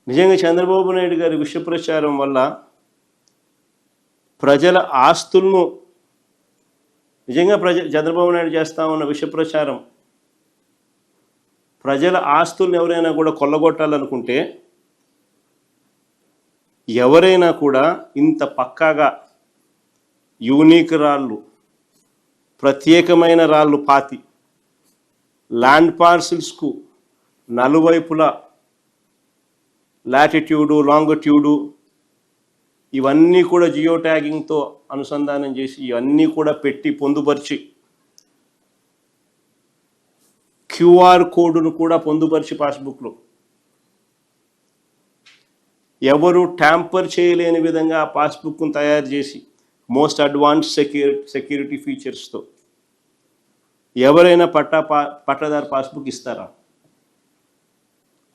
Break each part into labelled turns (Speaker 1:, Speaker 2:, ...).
Speaker 1: నిజంగా చంద్రబాబు నాయుడు గారి విష ప్రచారం వల్ల ప్రజల ఆస్తులను నిజంగా చంద్రబాబు నాయుడు చేస్తా ఉన్న విష ప్రచారం ప్రజల ఆస్తులను ఎవరైనా కూడా కొల్లగొట్టాలనుకుంటే ఎవరైనా కూడా ఇంత పక్కాగా యూనిక్ రాళ్ళు, ప్రత్యేకమైన రాళ్ళు పాతి ల్యాండ్ పార్సిల్స్కు నలువైపులా లాటిట్యూడు, లాంగిట్యూడు ఇవన్నీ కూడా జియో ట్యాగింగ్తో అనుసంధానం చేసి ఇవన్నీ కూడా పెట్టి పొందుపరిచి క్యూఆర్ కోడ్ను కూడా పొందుపరిచి పాస్బుక్లో ఎవరు ట్యాంపర్ చేయలేని విధంగా ఆ పాస్బుక్ను తయారు చేసి మోస్ట్ అడ్వాన్స్ సెక్యూరిటీ ఫీచర్స్తో ఎవరైనా పట్టాదారు పాస్బుక్ ఇస్తారా?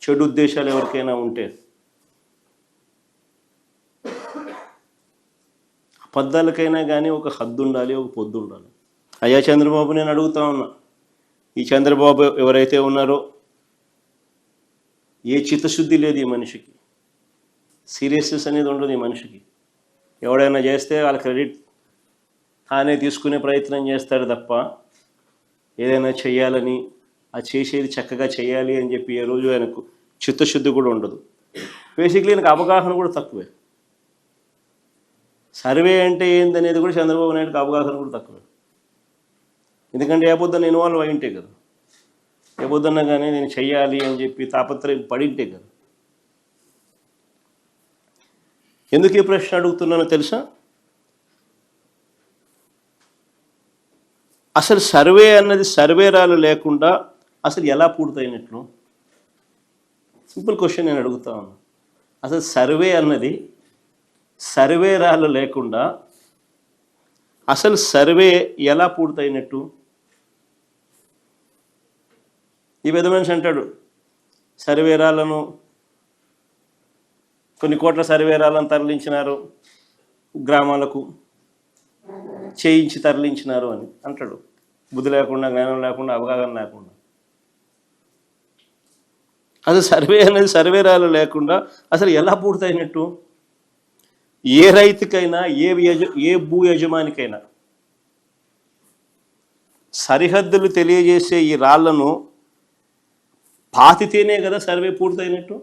Speaker 1: చెడు ఉద్దేశాలు ఎవరికైనా ఉంటే అబద్ధాలకైనా కానీ ఒక హద్దు ఉండాలి, ఒక పొద్దు ఉండాలి. అయ్యా చంద్రబాబు, నేను అడుగుతా ఉన్నా, ఈ చంద్రబాబు ఎవరైతే ఉన్నారో ఏ చిత్తశుద్ధి లేదు ఈ మనిషికి, సీరియస్నెస్ అనేది ఉండదు ఈ మనిషికి. ఎవడైనా చేస్తే వాళ్ళ క్రెడిట్ తానే తీసుకునే ప్రయత్నం చేస్తాడు తప్ప ఏదైనా చేయాలని, ఆ చేసేది చక్కగా చేయాలి అని చెప్పి ఏ రోజు ఆయనకు చిత్తశుద్ధి కూడా ఉండదు. బేసిక్లీ ఆయనకు అవగాహన కూడా తక్కువే. సర్వే అంటే ఏందనేది కూడా చంద్రబాబు నాయుడుకి అవగాహన కూడా తక్కువే. ఎందుకంటే ఏ పొద్దున్న ఇన్వాల్వ్ అయింటే కదా, ఏ పొద్దున్నా కానీ నేను చెయ్యాలి అని చెప్పి తాపత్రయం పడింటే కదా. ఎందుకు ఈ ప్రశ్న అడుగుతున్నానో తెలుసా? అసలు సర్వే అన్నది సర్వేరాలు లేకుండా అసలు ఎలా పూర్తయినట్లు? సింపుల్ క్వశ్చన్ నేను అడుగుతా ఉన్నాను. అసలు సర్వే అన్నది సర్వేరాలు లేకుండా అసలు సర్వే ఎలా పూర్తయినట్టు? ఈ పెద్ద మనిషి అంటాడు సర్వేరాలను, కొన్ని కోట్ల సర్వేరాలను తరలించినారు, గ్రామాలకు చేయించి తరలించినారు అని అంటాడు. బుద్ధి లేకుండా, జ్ఞానం లేకుండా, అవగాహన లేకుండా. అసలు సర్వే అనేది సర్వేరాలు లేకుండా అసలు ఎలా పూర్తయినట్టు? ఏ రైతుకైనా, ఏ భూ యజమానికైనా సరిహద్దులు తెలియజేసే ఈ రాళ్లను పాతితేనే కదా సర్వే పూర్తయినట్టు.